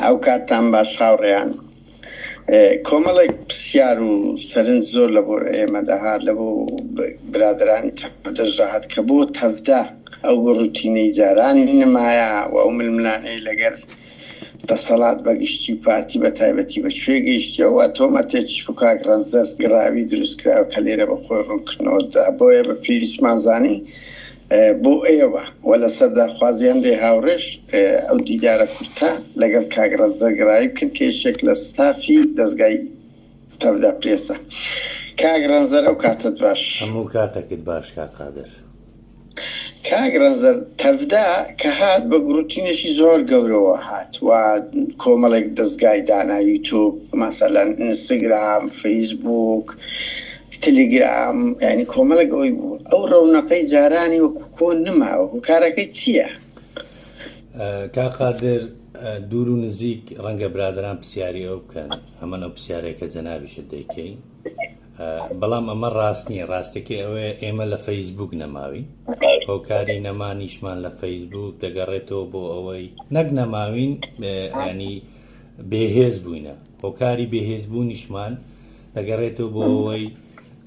ئەو کاتان باش هاوڕێیان کۆمەڵێک پرسیار و سەرنج زۆر لە بۆ ئێمە دەهات لە بۆ برادرانی دەژاهات کە بۆ تەفدا ئەو ڕوتینەی جارانی نمایە و ئەو ململانەی لەگەر دەسەڵات بەگشتی پارتی بە تایبەتی بە کوێ گەیشتیەوە تۆمەتێکی کاک ڕەنزەر گراوی دروستکراوە کە لێرە بە خۆی ڕوونکردنەوەدا بۆیە بە پێویستمانزانی بۆ ئێوە و لەسەر داخوازیان دێ هاوڕێش ئەو دیدارە کورتە لەگەڵ کاک ڕەنزەر گراوی بکەن کە یەکێک لە ستافی دەستگای تەفدا پرێسە. کاک ڕەنزەر ئەو کاتت باش. هەموو کاتێکت باش کاک قادر. کاک ڕەنزەر تەفدا کە هات بە گروتینێکی زۆر گەورەوە هات و کۆمەڵێک دەستگای دانا یوتیوب مەسەلەن ئینستاگرام فەیسبوک تەلێگرام ینی کۆمەڵێک ئەوی بوو ئەو ڕەونەقەی جارانی وەکو کۆن نماوە و کارەکەی چییە؟ کاک قادر دوور و نزیک ڕەنگە برادران پرسیاری ئەو بکەن هەمان ئەو پرسیارەیە کە جەنابیشت دەیکەی بەڵام ئەمە ڕاست نییە ڕاستەکەی ئەوەیە ئێمە لە فەیسبوک نەماوی هۆکاری نەمانیشمان لە فەیسبوک دەگەڕێتەوە بۆ ئەوەی نەک نەماوین ینی بێهێز بووینە هۆکاری بێهێزبوونیشمان دەگەڕێتەوە بۆ ئەوەی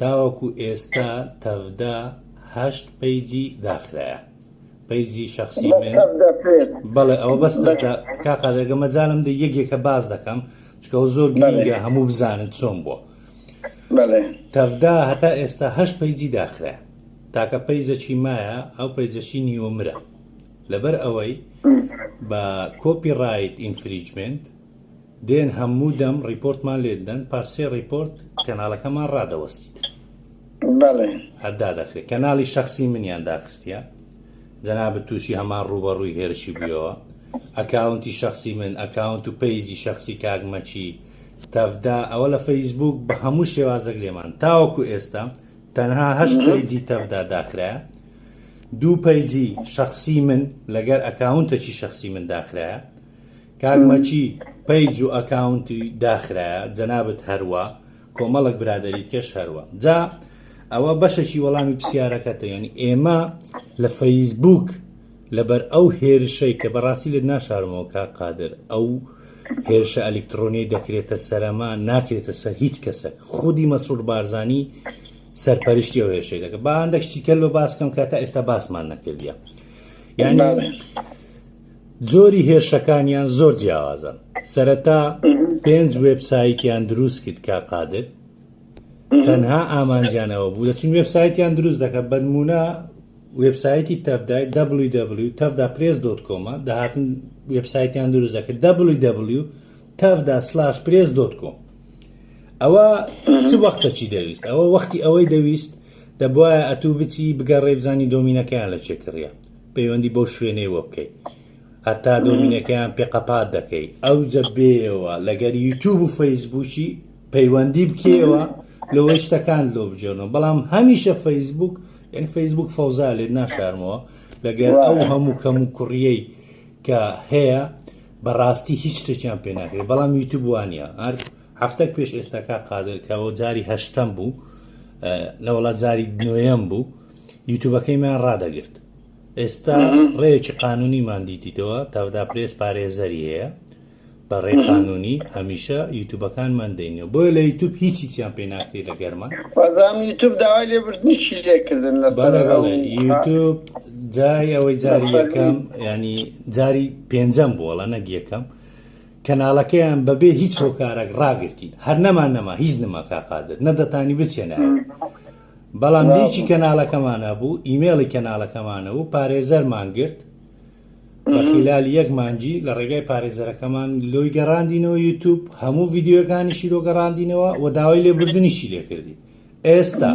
تاوەکو ئێستا تەفدا 8 پەیجی داخرایە پەیجی شەخسی من بەڵێ ئەوە بەستە کاکا دەگە مەجالم دە یەکێکە باز دەکەم چکە ئەو زۆر گرنگە هەموو بزانن چۆن بووە تەفدا هەتا ئێستا 8 پەیجی داخرایە تاکە پەیجەکی مایە ئەو پەیجەشی نیوەمرە لەبەر ئەوەی بە کۆپی ڕایت ئینفریجمنت دێن هەموو دەم ریپۆرتمان لێ دەن پارسێ ریپۆرت کەناڵەکەمان ڕادەوەستیت هەردا دەخرێت کەناڵی شەخسی منیان داخستیە جەنابەت تووشی هەمان ڕوبەڕووی هێرشی بوویەوە ئەکاونتی شەخسی من ئەکاونت و پەیجی شەخسی کاگمەچی تەفدا ئەوە لە فەیسبوک بە هەموو شێوازەک لێمان تاوەکو ئێستا تەنها 8 پەیجی تەفدا داخرایە 2 پەیجی شەخسی من لەگەر ئەکاونتێکی شەخسی من داخرایە کاگمەچی پەیج و ئەکاونتی داخرایە جەنابەت هەروە کۆمەڵک برادەری کێش هەروە جا ئەوە بەشەکی وەڵامی پرسیارەکەتە یعنی ئێمە لە فەیسبوک لەبەر ئەو هێرشەی کە بەڕاستی لێت ناشارمەوە کاک قادر ئەو هێرشە ئەلکترۆنی دەکرێتە سەرەما ناکرێتە سەر هیچ کەسێک خودی مەسرور بارزانی سەرپەرشتی ئەو هێرشەی دەکە با هەندێکشتی کەل بە باسکەم کە تا ئێستا باسمان نەکردیە یعنی جۆری هێرشەکانیان زۆر جیاوازە سەرەتا 5 وێبسایتیان دروست کرد کاک قادر تەنها ئامانجیانەوە بوو دەچون وێبسایتیان دروست دەکات بە نمونە وێبسایتی تەفدای www.tafdapress.com داهاتن وێبسایتیان دروست دەکرد www.tafda/press.com ئەوە چ وەختەچی دەویست ئەوە وەختی ئەوەی دەویست دەبواە ئەتوو بچی بگەڕێ بزانی دۆمینەکەیان لە چێکڕە پەیوەندی بۆ شوێنەوە بکەیت هەتا دۆمینەکەیان پێقەپات دەکەی ئەو جەبێەوە لەگەر یوتیوب و فەیسبووکی پەیوەندی بکەوە لەوەی شتەکان لۆ بجێنەوە بەڵام هەمیشە فەیسبوک یعنی فەیسبوک فەوزا لێت ناشارمەوە لەگەر ئەو هەموو کەم و کوڕیەی کە هەیە بەڕاستی هیچ شتێکیان پێ ناکرێت بەڵام یوتیوب وانە هەر هەفتەک پێش ئێستا کاک قادر کەەوە جاری 8ەم بوو لە وڵات جاری 9ەم بوو یوتیوبەکەیمان ڕادەگرت ئێستا ڕێیەکی قانونیمان دیتیتەوە تەفدا پرێس پارێزەری هەیە بە ڕێ قانونی هەمیشە یوتیوبەکانمان دەینەوە بۆیە لە یوتیوب هیچی چیان پێ ناکرێت لە گەرمان یوتیوب داوای لێبوردنیشی لێکردن یوتیوب جای ئەوەی جاری یەکەم ینی جاری 5ەم بووە لە نەک یەکەم کەناڵەکەیان بەبێ هیچ هۆکارێک ڕاگرتین هەر نەمان نەما هیچ نەما کاک قادر نەدەتانی بچێنەوە بەڵام دیکی کەناڵەکەمانە بوو ئیمێڵی کەناڵەکەمانە بوو پارێزەرمان گرت بە خلالی 1 مانجی لە ڕێگای پارێزەرەکەمان لۆی گەڕاندینەوە یوتیوب هەموو ڤیددیۆکانیشی لۆ گەڕاندینەوە و داوای لێبوردنیشی لێکردی ئێستا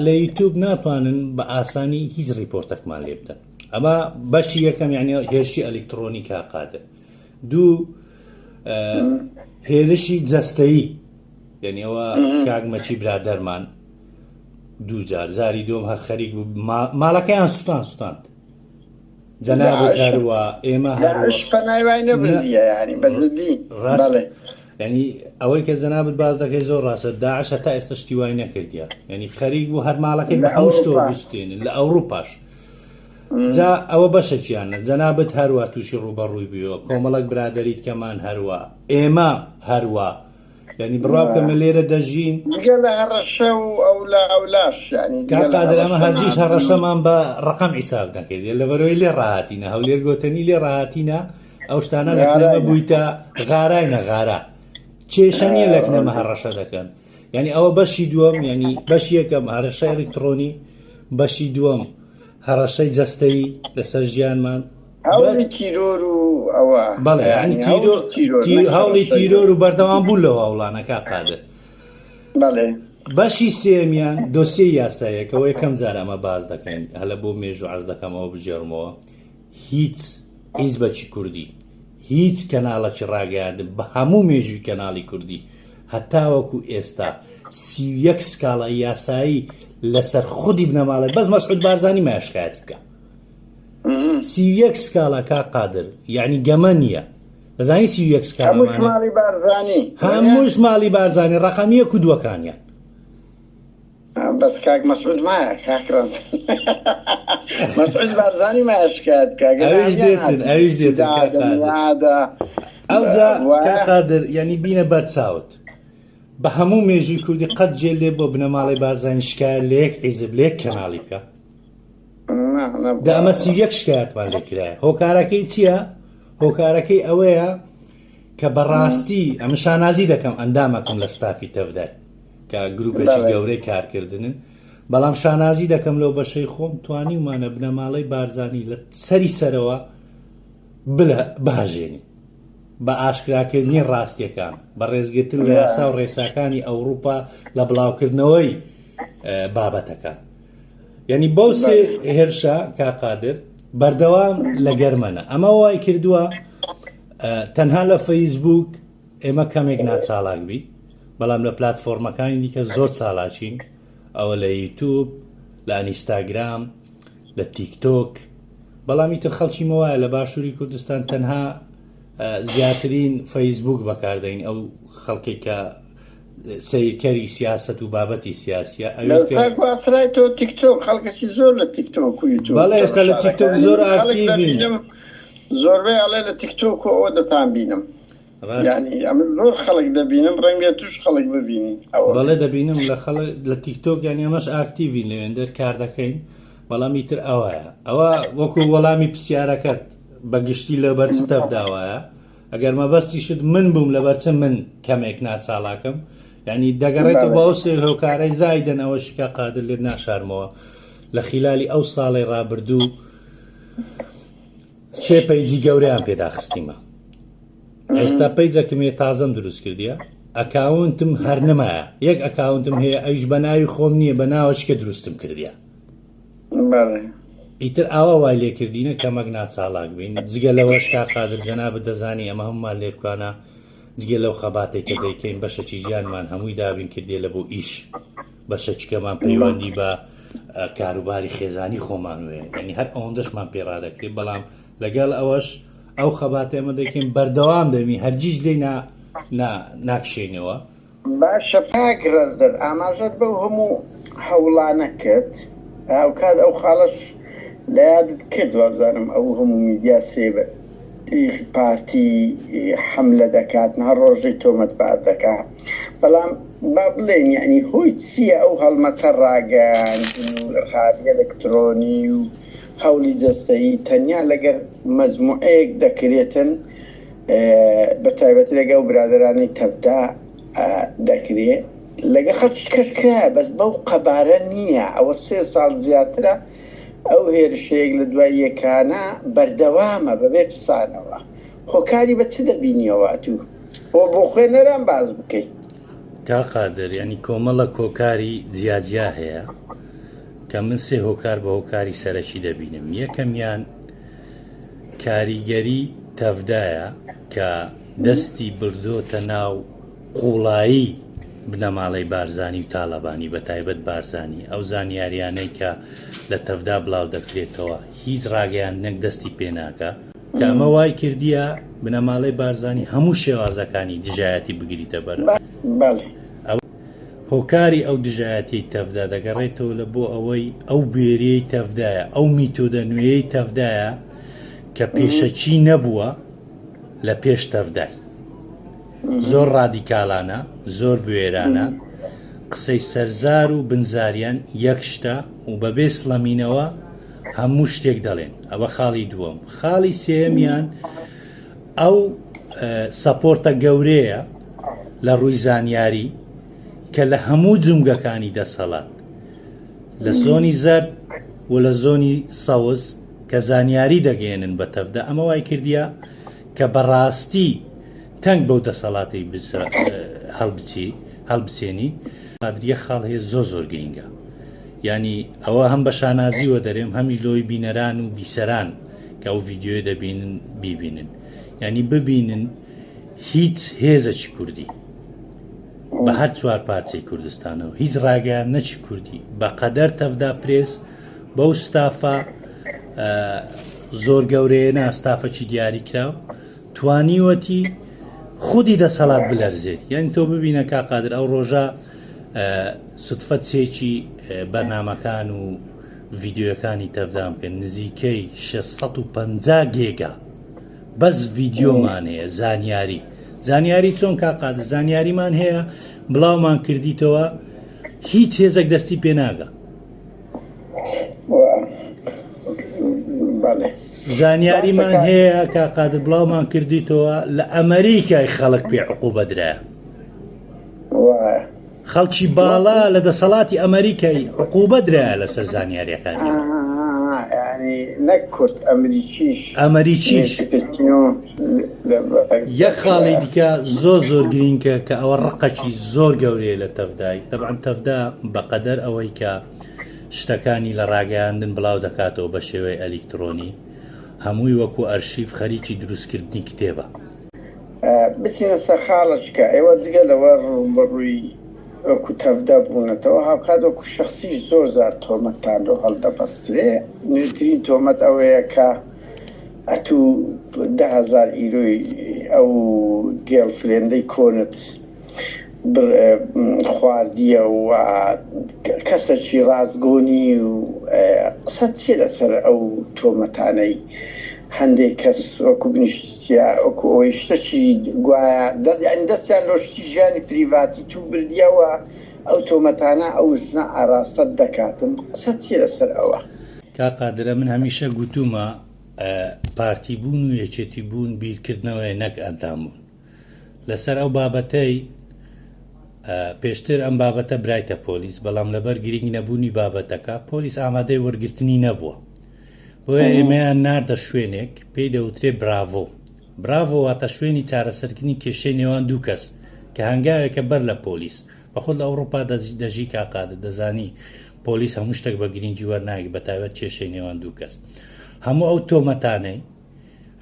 لە یوتیوب ناتوانن بە ئاسانی هیچ ریپۆرتێکمان لێ بدەن ئەمە بەشی یەکەم یعنی هێرشی ئەلکترۆنی کاک قادر 2 هێرشی جەستەیی یعنی ئەوە کاگمەچی برادەرمان 2 جاری دوم هەر خەریک بوو ماڵەکەیان سوستاند جەنابەت هەروە ئێمە ینی ئەوەی کە جەنابەت باز دەکەی زۆر ڕاستە داعش هەتا ئێستا شتی وای نەکردیە ینی خەریک بوو هەر ماڵەکەی بە هەموو شتەوە بستێنن لە ئەوروپاش جا ئەوە بەشێکیانە جەنابەت هەروە تووشی ڕوبەڕووی بیوە کۆمەڵک برادەریت کەمان هەروە ئێمە هەروە یعنی بڕاو کەمە لێرە دەژین لە هەڕەشە و ئەولاش قادر ئەمە هەرگیز هەڕەشەمان بە ڕقم حیساب نەکرد لەبەرەوەی لێ ڕاهاتینە هەولێر گۆتەنی لێ ڕاهاتینە ئەو شتانە لەکنەمە بوویتە غارای نەغارە کێشە نیە لەکنەمە هەڕەشە دەکەن یعنی ئەوە بەشی دووەم ینی بەشی یەکەم هەڕەشە ئەلکترۆنی بەشی دووەم هەڕەشەی جەستەیی لەسەر ژیانمان هەوڵی تیرۆر و ئەوە بەڵێ هەوڵی تیرۆر و بەردەوام بوو لەوە وڵانەکە قادر بەڵێ بەشی سێمیان دۆسیە یاسایەکەەوە یەکەم جار ئەمە باز دەکەین هەلە بۆ مێژوو عەز دەکەمەوە بژێڕمەوە هیچ حیزبەکی کوردی هیچ کەناڵەکی ڕاگەیاندن بە هەموو مێژووی کەناڵی کوردی هەتاوەکو ئێستا 31 سکاڵە یاسایی لەسەر خودی بنەماڵێت بەس مەسعود بارزانی مایشکایەتی بکە 31 سکاڵە کا قادر یعنی گەمە نییە دەزانی 31 سکاڵەمانە هەمووش ماڵی بارزانی ڕەقەمیە و دووەکانیان بەس کاک مەسعود مایە کاکڕاز مەسعود بارزانی مایشکایەت ئەویش دێتن ئەوجا قادر یعنی بینە بەرچاوت بە هەموو مێژووی کوردی قەت جێ لێ بۆ بنەماڵی بارزانی شکایەت لە یەک حیزب لە یەک کەناڵی بکە دا ئەمە 31 شکایەتمان لێ کرایە هۆکارەکەی چییە؟ هۆکارەکەی ئەوەیە کە بەڕاستی ئەمە شانازی دەکەم ئەندامەکەم لە ستافی تەفدای کە گروپێکی گەورەی کارکردنن بەڵام شانازی دەکەم لەو بەشەی خۆم توانیمانە بنەماڵەی بارزانی لە سەری سەرەوە بهەژێنی بە ئاشکراکردنی ڕاستیەکان بە ڕێزگرتن لە یاسا و ڕێساکانی ئەوروپا لە بڵاوکردنەوەی بابەتەکان یعنی بەو سێ هێرشە کاقادر بەردەوام لە گەرمەنە ئەمە وای کردووە تەنها لە فەیسبوک ئێمە کەمێک ناچالاک بی بەڵام لە پلاتفۆرمەکانی دیکە زۆر چالاچین ئەوە لە یوتیوب لە ئینستاگرام لە تیکتۆک بەڵامی تر خەڵکی مەوایە لە باشووری کوردستان تەنها زیاترین فەیسبوک بەکاردەین ئەو خەڵکی کە سیرکەری سیاست و بابەتی سیاسیە ئەوسرایەوە تیکتۆک خەڵکەی زۆر لە تیکتۆک و یوتیوب بەڵێ ئێستا لە تیکتۆک زۆر ئاکتیڤین زۆربەی ئەڵێ لە تیکتۆک و ئەوە دەتان بینم ینی ئەمە زۆر خەڵک دەبینم ڕەنگە توش خەڵک ببینی بەڵێ دەبینم لە تیکتۆک یانی ئەمەش ئاکتیڤین لەوێندەر کار دەکەین بەڵامی تر ئەوەیە ئەوە وەکو وەڵامی پرسیارەکەت بەگشتی لە بەرچ تەفداوایە ئەگەر مەبەستیشت من بووم لە بەرچم من کەمێک ناچالاکەم ینی دەگەڕێتەوە بە ئەو سێ هۆکارەی زایدەن ئەوەشکە قادر لێ ناشارمەوە لە خلالی ئەو ساڵی ڕابردوو سێ پەیجی گەورەیان پێداخستیمە ئێستا پەیجەکەمێ تازەم دروست کردیە ئەکاونتم هەر نەمایە یەک ئەکاونتم هەیە ئەیش بە ناوی خۆم نییە بە ناوەشکە دروستم کردیە ئیتر ئاوا وای لێکردینە کەمەک ناچالاک بین جگە لەوەش کا قادر جەنابەت دەزانی ئەمە هەمومان لێرکوانە جگە لەو خەباتێک کە دەیکەین بەشەکی ژیانمان هەمووی دابین کردێ لە بۆ ئیش بەشەچکەمان پەیوەندی بە کاروباری خێزانی خۆمان وێ ینی هەر ئەوەندەشمان پێڕادەکرێت بەڵام لەگەڵ ئەوەش ئەو خەباتە ئەمە دەکەین بەردەوام دەمی هەرگیز لێ ناکشێنەوە باشە پاک ڕەزدەر ئاماژەت بەو هەموو هەوڵانە کرد ئەو کات ئەو خاڵش لە یادت کردوە بزانم ئەو هەموو میدیا سێبە پارتی حملە دەکات نها ڕۆژەی تۆمەتبار دەکات بەڵام با بڵێن یعنی هۆی چییە ئەو هەڵمەتە ڕاگەاندن و ئەرهابی ئەلکترۆنی و هەولی جەستەیی تەنیا لەگەر مەجموعەیەک دەکرێتن بە تایبەتی لەگە و برادرانی تەفدا دەکرێت لەگە خەڵکی کەشکرا بەس بەو قەبارە نییە ئەوە 3 ساڵ زیاترە ئەو هێرشەیەک لە دوای یەکانە بەردەوامە بەبێ پسانەوە هۆکاری بە چ دەبینیەوە تو بۆ خوێنەران باز بکەیت تا قادر ینی کۆمەڵە کۆکاری جیاجیا هەیە کە من سێ هۆکار بە هۆکاری سەرەکی دەبینم یەکەمیان کاریگەری تەفدایە کە دەستی بردۆتە ناو قوڵایی بنەماڵەی بارزانی و تاالبانی بە تایبەت بارزانی ئەو زانیاریانەی کە لە تەفدا بڵاو دەکرێتەوە هیچ ڕاگەیان نەک دەستی پێناکە کە ئەمە وای کردیە بنەماڵەی بارزانی هەموو شێوازەکانی دژایەتی بگریتە بەر هۆکاری ئەو دژایەتی تەفدا دەگەڕێتەوە لە بۆ ئەوەی ئەو بێریەی تەفدایە ئەو میتۆدە نوێیەی تەفدایە کە پێشەچی نەبووە لە پێش تەفدای زۆر ڕادیکالانە زۆر بوێرانە قسەی سەرزار و بنزاریان یەک شتە و بەبێ سڵەمینەوە هەموو شتێک دەڵێن ئەوە خاڵی دووەم خاڵی سێمیان ئەو سەپۆرتە گەورەیە لە ڕووی زانیاری کە لە هەموو جومگەکانی دەسەڵات لە زۆنی زەرد و لە زۆنی سەوز کە زانیاری دەگەێنن بە تەفدا ئەمە وای کردیە کە بەڕاستی تەنگ بەو دەسەڵاتی هەڵبچێنی قادریە خاڵ هەیە زۆر گرینگە ینی ئەوە هەم بە شانازیوە دەرێم هەمیش لۆی بینەران و بیسەران کە ئەو ڤیددیۆی دەبینن بیبینن ینی ببینن هیچ هێزەکی کوردی بە هەر چوار پارچەی کوردستانەوە هیچ ڕاگەیان نەچی کوردی بە قەدەر تەفدا پرێس بەو ستافە زۆر گەورەیە ناستافەکی دیاری کراو توانیوەتی خودی دەسەڵات بلەرزێت یعنی تۆ ببینە کا قادر ئەو ڕۆژە سوتفەت سێکی بەرنامەکان و ڤیددیۆەکانی تەفدام بکەن نزیکەی 650 گێگا بەس ڤیددیۆمان هەیە زانیاری چۆن کا قادر زانیاریمان هەیە بڵاومان کردیتەوە هیچ هێزێک دەستی پێ ناگە زانیاریمان هەیە کا قادر بڵاومان کردیتەوە لە ئەمەریکای خەڵک پێ عقوبە درایە خەڵکی باڵا لە دەسەڵاتی ئەمەریکای عقوبە درایە لەسەر زانیاریەکانی نەک کورد ئەمەریکیش یەک خاڵی دیکە زۆر گرینگە کە ئەوە ڕقەکی زۆر گەورەیە لە تەفدای طبعاً تەفدا بەقەدەر ئەوەی کە شتەکانی لە ڕاگەیاندن بڵاو دەکاتەوە بە شێوەی ئەلیکترۆنی هەمووی وەکو ئەرشیف خەریکی دروستکردنی کتێبە بچینە سەر خاڵشکە ئێوە جگە لەوە ڕوبەڕووی وەکو تەفدا بوونەتەوە هاوکات وەکو شخصیش زۆر زار تۆمەتان لە هەڵدەبەسترێ نوێترین تۆمەت ئەوەیە کە ئەتوو 10,000 ئیرۆی ئەو گێڵفرێندەی کۆنت خواردیە و کەسێکی ڕازگۆنی و قسە چێ لەسەر ئەو تۆمەتانەی هەندێک کەس وەکو بنیشتیا وەکو ئەوەی شتەکی گوایە دەستیان لۆشتی ژیانی پریڤاتی تو بردیەوە ئەو تۆمەتانە ئەو ژنە ئاراستە دەکاتن قسە چێ لەسەر ئەوە کا قادرە من هەمیشە گوتومە پارتی بوون و یەکێتی بوون بیرکردنەوەی نەک ئەندامبوون لەسەر ئەو بابەتەی پێشتر ئەم بابەتە برایتە پۆلیس بەڵام لەبەر گرنگ نەبوونی بابەتەکە پۆلیس ئامادەی وەرگرتنی نەبووە بۆیە ئێمەیان ناردە شوێنێک پێی دەوترێ براڤۆ واتە شوێنی چارەسەرکردنی کێشەی نێوان دوو کەس کە هەنگاوێکە بەر لە پۆلیس بەخۆت لە ئەوروپا دەژی کاقادە دەزانی پۆلیس هەموو شتێک بە گرنگی وەرناگی بەتایبەت کێشەی نێوان دوو کەس هەموو ئەو تۆمەتانەی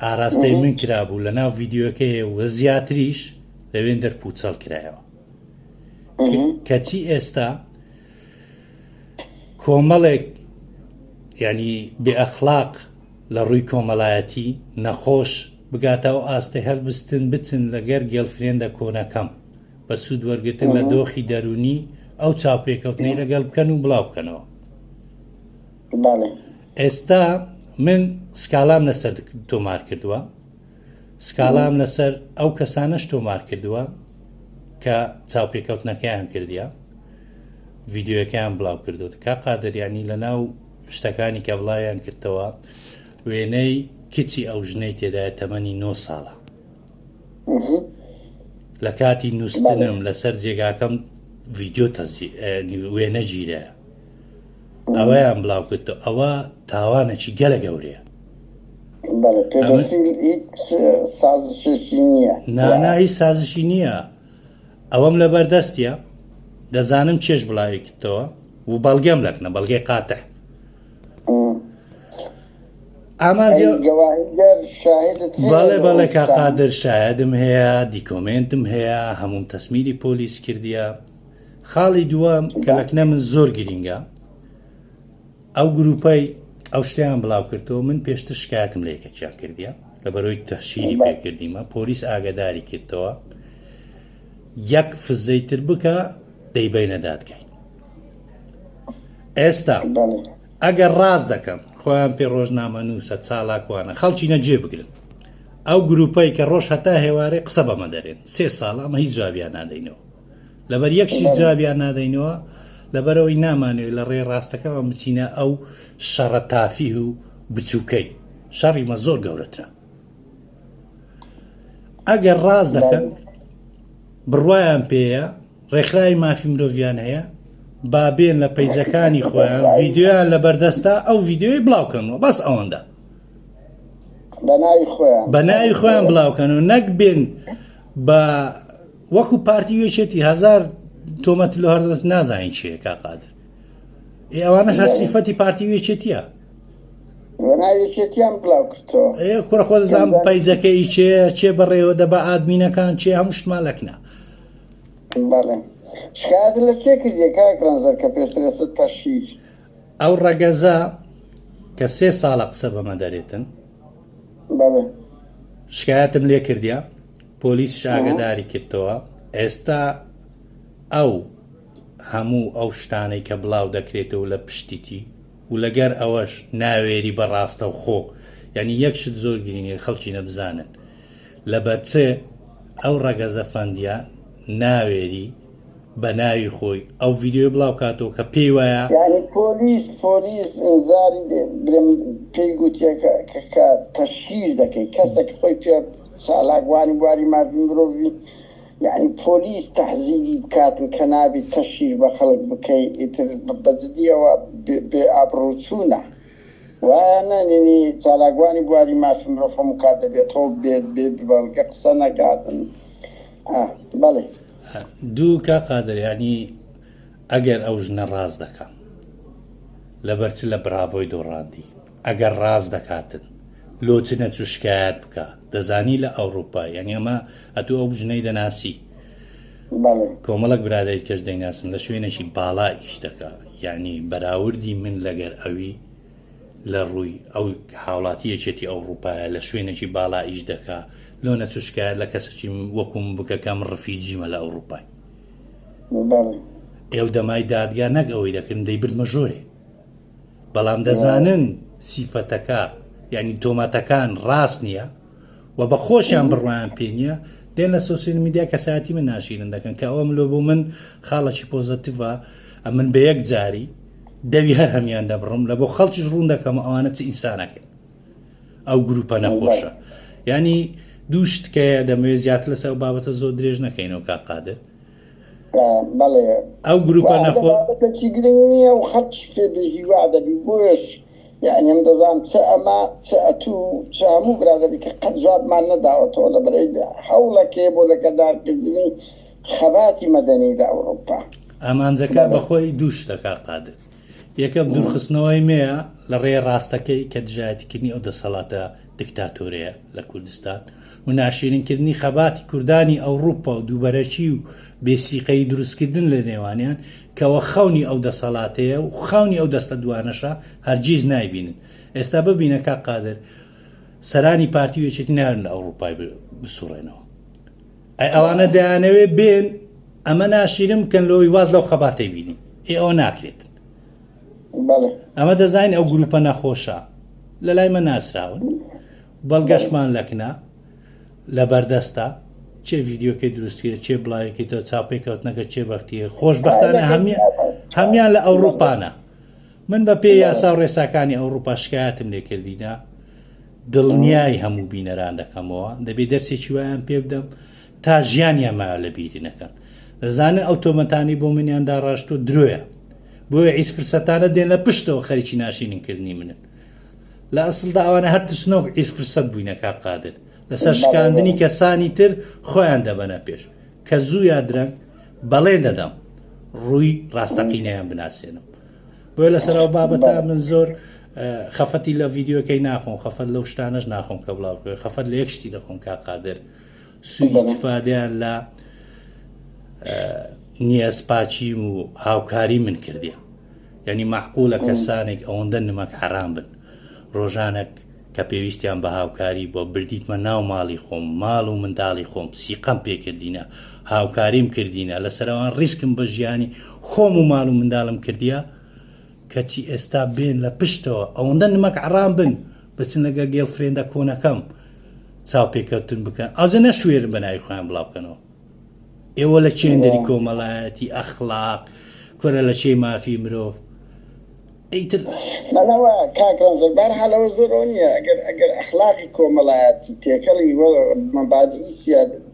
ئاراستەی من کرابوو لە ناو ڤیددیۆکەیە وە زیاتریش لەوێن دەرپوچەڵ کرایەوە کەچی ئێستا کۆمەڵێک ینی بێئەخلاق لە ڕووی کۆمەڵایەتی نەخۆش بگاتەوە ئاستەی هەڵبستن بچن لەگەر گێڵفرێندە کۆنەکەم بە سوود وەرگتن لە دۆخی دەرونی ئەو چاوپێکەوتنەی لەگەڵ بکەن و بڵاو بکەنەوە ئێستا من سکالام لەسەر تۆمار کردووە سکالام لەسەر ئەو کەسانەش تۆمار کردووە کە چاوپێکەوتنەکەیان کردیە ڤیددیۆەکەیان بڵاو کردوت کا قادریانی لە ناو شتەکانی کە بڵاویان کردەوە وێنەی کچی ئەو ژنەی تێدایە تەمەنی 9 ساڵە لە کاتی نووسنم لەسەر جێگاکەم ڤیددیۆ وێنە گیرەیە ئەوەیان بڵاو کردەوە ئەوە تاوانێکی گەلە گەورەیە نانایی سازشی نییە ئەوەم لە بەردەستیە دەزانم چێش بڵاوی کردەوە و بەڵگەم لەکنە بەڵگەی قاتە بەڵێ کا قادر شاهدم هەیە دیکۆمنتم هەیە هەموم تەسمیری پۆلیس کردیە خاڵی دووەم کە لەکنە من زۆر گرینگە ئەو گروپەی ئەو شتیان بڵاو کردەوە من پێشتر شکایەتم لە یەکێکیان کردیە لە بەرەوەی تەشیری پێکردیمە پۆلیس ئاگاداری کردەوە یەک فزەیتر بکە دەیبینە دادگای. ئێستا ئەگەر ڕاز دەکەن خۆیان پێ ڕۆژنامە نووسە چالاکوانە خەڵکی نەجێ بگرن ئەو گروپەی کە ڕۆژ هەتا هێوارێ قسە بەمە دەرێن 3 ساڵ ئەمە هیچ جوابیان نادەینەوە لەبەر یەکشی جوابیان نادەینەوە لەبەرەوەی نامانوێت لە ڕێ ڕاستەکەمە بچینە ئەو شەڕە تافی و بچووکەی شەڕیمە زۆر گەورەترە. ئەگەر ڕاز دەکەن بڕوایان پێەیە ڕێکخراوی مافی مرۆڤیان هەیە بابێن لە پەیجەکانی خۆیان ڤیددیۆیان لە بەردەستا ئەو ڤیددیۆی بڵاوکەنەوە بەس ئەوەندە بە ناوی خۆیان بڵاوکەنەوە نەک بێن بە وەکو پارتی وێچێتی هزار تۆمەت لە هەردەست نازانین چیە کاقادر ئەوانە هەر سیفەتی پارتی وێچێتیە کوڕە خۆ دەزانم پەیجەکەی چێ بەڕێوە دەبە ئادمینەکان چێ هەموو شتمان لەکنە شکایەت لە کێ کردی کاکرانزەر کە پێشترێسە تەشیش ئەو ڕەگەزە کە 3 ساڵە قسە بەمە دەرێتن شکایەتم لێ کردیا پۆلیس ئاگاداری کردەوە ئێستا ئەو هەموو ئەو شتانەی کە بڵاو دەکرێتەوە لە پشتیتی و لەگەر ئەوەش ناوێری بەڕاستە و خۆ یعنی یەک شت زۆر گرینگە خەڵکی نەبزانن لەبەرچێ ئەو ڕەگەزە فەندیا ناوێری بە ناوی خۆی ئەو ڤیددیۆ بڵاو کاتەوە کە پێی وایە پۆلیس ئینزاری پێی گوتیە کە تەشهیر دەکەی کەسێک خۆی پێ چالاکوانی بواری مافی مرۆڤی یعنی پۆلیس تەحزیری بکاتن کە نابێت تەشهیر بە خەڵک بکەی بەجددیەوە بێ ئابڕووچوونە وایە نێنی چالاکوانی بواری مافی مرۆڤ هەموو کات دەبێتەوە بێت بێ بەڵگە قسە نەکاتن بەڵێ دوو کا قادریانی ئەگەر ئەو ژنە ڕاز دەکەن لەبەرچ لە برابۆی دۆڕاندی ئەگەر ڕاز دەکاتن لۆچ نەچوو شکایەت بکە دەزانی لە ئەوروپا یعنی ئەمە ئەتو ئەو ژنەی دەناسی کۆمەڵک برادری کەش دەیناسن لە شوێنێکی باڵا ئیش دەکە یعنی بەراوردی من لەگەر ئەوی لە ڕووی ئەو هاوڵاتیەکێتی ئەوروپایە لە شوێنێکی باڵا ئیش دەکە لۆ نەچوو شکایەت لە کەسێکی وەکوم بکەکەم ڕفیجیمە لە ئەوروپای ئێو دەمای دادگا نەک ئەوەی دەکردن دەیبردمە ژۆرێ بەڵام دەزانن سیفەتەکە یعنی تۆمەتەکان ڕاست نییە و بە خۆشیان بڕوایان پێ نییە دێن لە سۆسیال میدیا کەسایەتی من ناشرین دەکەن کە ئەوەم لۆ بۆ من خاڵێکی پۆزتیڤە ئەمن بە یەک جاری دەوی هەر هەمیان دەبڕم لە بۆ خەڵکیش ڕوون دەکەم ئەوانە چ ئینسانەکەن ئەو گروپە نەخۆشە ینی دوو شتکەیە دەمەوێت زیاتر لەسەر بابەتە زۆر درێژ نەکەینەوە کاقادر ئەو گروپە نەخۆشی گرنگ نییە و خەڵک پێ بهیوا دەبی بۆش یعنی ئەم دەزانم چ ئەمە چ ئەتوو چ هەموو برادەری کە قەت جوابمان نەداوەتەوە لە بەرەی هەوڵەکەی بۆ لەگەدارکردنی خەباتی مەدەنی لە ئەوروپا ئامانجەکە بەخۆی دوو شتەکە قادر یەکەم دوورخستنەوەی مەیە لە ڕێ ڕاستەکەی کە دژایەتیکردنی ئەو دەسەڵاتە دیکتاتۆریە لە کوردستان و ناشرینکردنی خەباتی کوردانی ئەوروپا و دووبەرەکی و بێسیقەی دروستکردن لە نێوانیان کەەوە خەونی ئەو دەسەڵاتەیە و خەونی ئەو دەستە دوانەشە هەرگیز نایبینن ئێستا ببینە کا قادر سەرانی پارتی وێچێتی نارن لە ئەوروپای بسوڕێنەوە ئەوانە دەیانەوێ بێن ئەمە ناشرین بکەن لەوەی واز لەو خەباتەی بینی ئەوە ناکرێت ئەمە دەزانین ئەو گروپە نەخۆشە لە لای مە ناسراون بەڵگەشمان لەکنە لە بەردەستە چێ ڤیددیۆکەی دروستکرێت چێ بڵاوێکی تۆ چاپێک کەوتنەکە چێ بەختیە خۆشبەختانە هەمیان لە ئەوروپانە من بە پێی یاسا و ڕێساکانی ئەوروپا شکایەتم لێ کردینە دڵنیای هەموو بینەران دەکەمەوە دەبێت دەرسێکی وایان پێ بدەم تا ژیانیان مایە لە بیری نەکەن دەزانن ئەو تۆمەتانی بۆ منیاندا ڕاشتۆ درۆیە بۆیە ئیس فرسەتانە دێن لە پشتەوە خەریکی ناشرینکردنی منن لە ئەسڵدا ئەوانە هەر تشنەوە ئیس فرسەت بووینەکە قادر لەسەر شکاندنی کەسانی تر خۆیان دەبەنە پێش کە زوو یا درەنگ بەڵێ دەدەم ڕووی ڕاستەقینەیان بناسێنم بۆیە لەسەرەوە بابەتە من زۆر خەفەتی لە ڤیددیۆکەی ناخۆم خەفەت لەو شتانەش ناخۆم کە بڵاو بکەوێت خەفەت لە یەک شتی دەخۆم کا قادر سوء ئیستیفادەیان لە نیەسپاچی و هاوکاری من کردیە یعنی معقولە کەسانێک ئەوەندە نمەک حرام بن ڕۆژانێک کە پێویستیان بە هاوکاری بۆ بردیتمە ناو ماڵی خۆم ماڵ و منداڵی خۆم سیقەم پێکردینە هاوکاریم کردینە لەسەرەوەن ڕیسکم بە ژیانی خۆم و ماڵ و منداڵم کردیە کەچی ئێستا بێن لە پشتەوە ئەوەندە نمەک عرام بن بچن لەگە گێڵ فرێندە کۆنەکەم چاو پێکەوتن بکەن ئەوجە نەشوێرن بە ناوی خۆیان بڵاو بکەنەوە ئێوە لە چێندەری کۆمەڵایەتی ئەخلاق کورە لە چێ مافی مرۆڤ ئەیتر منەوە کاکڕەنزەر بەرحاڵەوە زۆرەوە نییە ئەگەر ئەخلاقی کۆمەڵایەتی تێکەڵی مەبادئی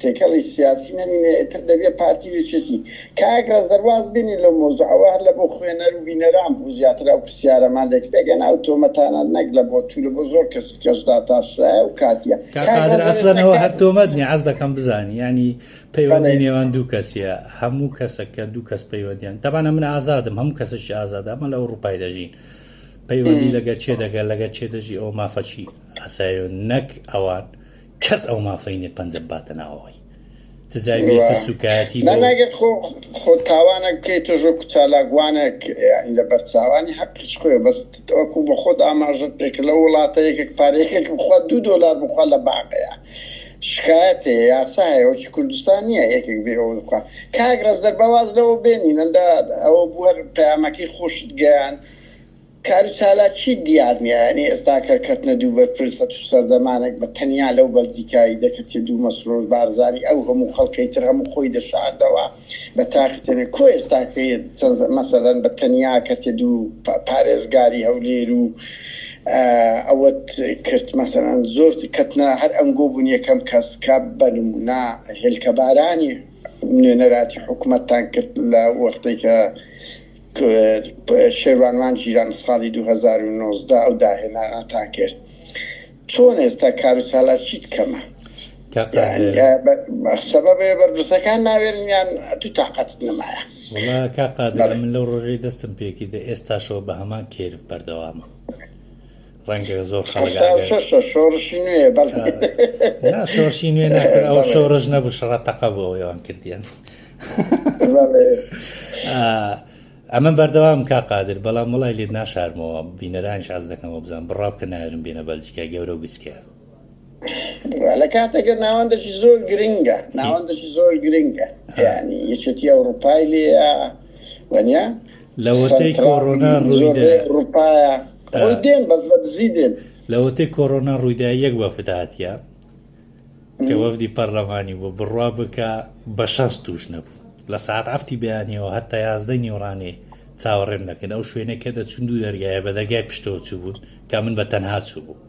تێکەڵی سیاسی نەمینێ ئیتر دەبێت پارتی بچێتی کاکڕەنزەر واز بینی لە مۆزوعەوە هەر لە بۆ خوێنەر و بینەران بوو زیاتر ئەو پرسیارەمان دەکرێت ئەو تۆمەتانە نەک لە بۆ توورە بۆ زۆر کەس کەشدا تاشرایە و کاتیە کاکادر ئەسڵەنەوە هەر تۆمەت نیە عەز دەکەم بزانی ینی پەیوەندی نێوان دوو کەسیە هەموو کەسەکە دوو کەس پەیوەندیان تەبانە من ئازادم هەموو کەسەشی ئازادە ئەمە لە ئەوروپای دەژین پەیوەندی لەگەر چێ دەگەر لەگەر چێ دەژی ئەو مافەچی ئەسایۆ نەک ئەوان کەس ئەو مافەینێ پەنجە باتە ناوەوەی چجای بێتە سوکایەتی ناگەر خۆ تاوانە بکەیت تۆژۆ کوچالاگوانێک لە بەرچاوانی حەقیش خۆی بەس وەکو بە خۆت ئاماژت پێکە لە وڵاتە یەکێک پارەیەکێک بخوا $2 بخوا لە باقەیە شکایەتێ یاسایە وەکی کوردستان نییە یەکێک بێەوە بخوا کاگرەز دەربەواز لەوە بێنین ئەندا ئەوە بووە پەیامەکەی خۆشت گەیان کارچالا چی دیار نییە ینی ئێستا کە کەتنە دوو بەرپرسە و سەردەمانێک بە تەنیا لەو بەلجیکایی دەکەتێ دوو مەسرۆر بارزاری ئەو هەموو خەڵکەی تر هەموو خۆی دەشاردەوە بە تاقیتێنێ کۆ ئێستاکەیت چەند مەسەلەن بە تەنیا کەتێ دوو پارێزگاری هەولێر و ئەوەت کرد مەسەلەن زۆر کەتنە هەر ئەنگۆ بوون یەکەم کەس کە بەنمونا هێلکە بارانی نوێنەراتی حکوومەتتان کرد لە وەختەی کە شێوانوان جیران ساڵی 2019 ئەو داهێنانە تا کرد چۆن ئێستا کارچالا چیت کەمە سەبەبێ بەرپرسەکان ناوێنیان تو تااقەتت نمایە وڵا کاقادر من لەو ڕۆژەی دەستم پێکی دە ئێستاشەوە بە هەمان کێرف بەردەوامە ڕەنگە زۆر شۆڕشی نوێ شۆرشی نوێ ناکرد ئەو شۆڕژ نەبوو شڕەتەقە بۆ ئەویان کردیان ئەمە بەردەوام کاقادر بەڵام وڵای لێت ناشارمەوە بینەرانیش ئاز دەکەمەوە بزان بڕاو کە ناوێرم بێنە بەلجیکا گەورە و گچکە لە کاتێکە ناوەندەشی زۆر گرنگە ناوەندەشی زۆر گرنگە یعنی یەکێتی ئەوروپای لێە وەنیا لەوەتەی کۆڕۆنا ڕووپایە خۆی دێن بەس بە دزی دێن لەوەتەی کۆڕۆنا ڕوویدا یەک وەفد هاتیە کە وەفدی پەرلەمانی بۆ بڕوا بکە بە شەست توش نەبوو لە ساعت ئەفتی بەیانیەوە هەتا 11 نیوەڕانێ چاوەڕێم دەکەن ئەو شوێنێکە دەچون دوو دەرگایە بە دەرگای پشتەوە چوو بوون کە من بە تەنها چوو بوو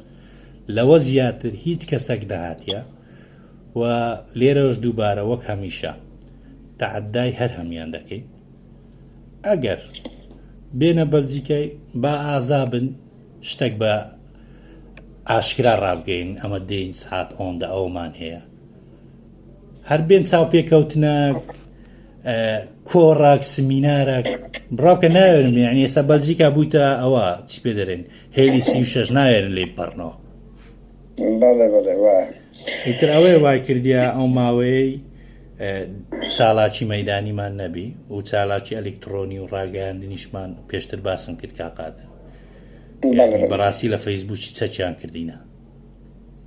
لەوە زیاتر هیچ کەسێک نەهاتیە و لێرەوەش دووبارە وەک هەمیشە تەعەدای هەر هەمیان دەکەین ئەگەر بێنە بەلجیکای با ئازابن شتێک بە ئاشکرا ڕابگەین ئەمە دێین ساعت ئۆندا ئەومان هەیە هەر بێن چاو پێکەوتنە کۆڕاک سمینارێک بڕاوکە ناوێرم یعنی ئێستا بەلجیکا بوویتە ئەوە چی پێ دەرێن هێلی 36 ناوێرن لێ بپەڕنەوە ئیتر ئەوەی وای کردیە ئەو ماوەیەی چالاکی مەیدانیمان نەبی و چالاکی ئەلکترۆنی و ڕاگەیاندنیشمان پێشتر باسم کرد کاقادر بەڕاستی لە فەیسبووکی چەکیان کردینە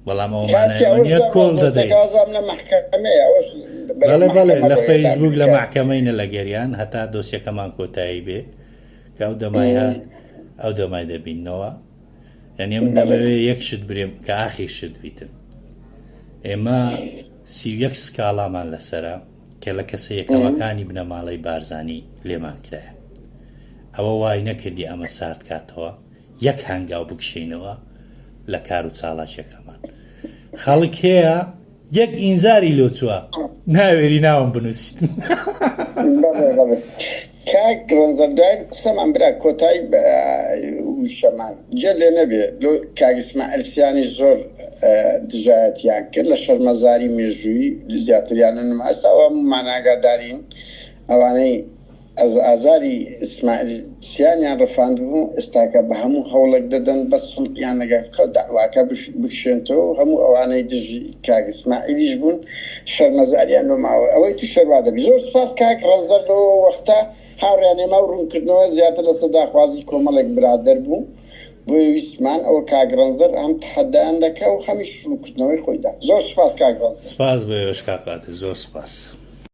بەڵام ئەومانە کۆڵ دەدەین بەڵێ لە فەیسبوک لە محکەمەینە لە گەریان هەتا دۆسیەکەمان کۆتایی بێ کە ئەو دەمای دەبینەوە یعنی من دەبێت یەک شت برێم کە ئاخی شت بیتم ئێمە 31 سکاڵامان لەسرە کە لە کەسە یەکەمەکانی بنەماڵەی بارزانی لێمان کرایە ئەوە وای نەکردی ئەمە سارد کاتەوە یەک هەنگاو بکشینەوە لە کار و چاڵاشەکەمان خەڵک هەیە یەک ئینزاری لۆ چووە ناوێری ناوم بنووسیت کاک ڕەنزەردای قسەمان برا کۆتایی وشەمان جێ لێ نەبێ کاگسمە ئەلسیانی زۆر دژایەتیان کرد لە شەرمەزاری مێژووی زیاتریانە نماساوە ماناگادارین ئەوانەی ئازاری ئیسماعیلیان ڕفاند بوو ئێستاکە بە هەموو هەوڵێک دەدەن بە سڵقیان نەگەکە داواکە بکشێنەوە هەموو ئەوانەی دژی کاک ئیسماعیلیش بوون شەرمەزاریان نۆماوە ئەوەی تو شەروا دەبی زۆر سپاس کاک ڕەنزەر لەوە وەختە هاوڕیان ئێمە و ڕوونکردنەوە زیاتر لە سەداخوازی کۆمەڵێک برادەر بوو بۆیە ویستمان ئەوە کاگڕەنزەر ئەم تحەدایان دەکا و هەمیش شروعکردنەوەی خۆیدا. زۆر سپاس کاگڕەنزەر. سپاس بۆ ئێوەش کاکاتر، زۆر سپاس.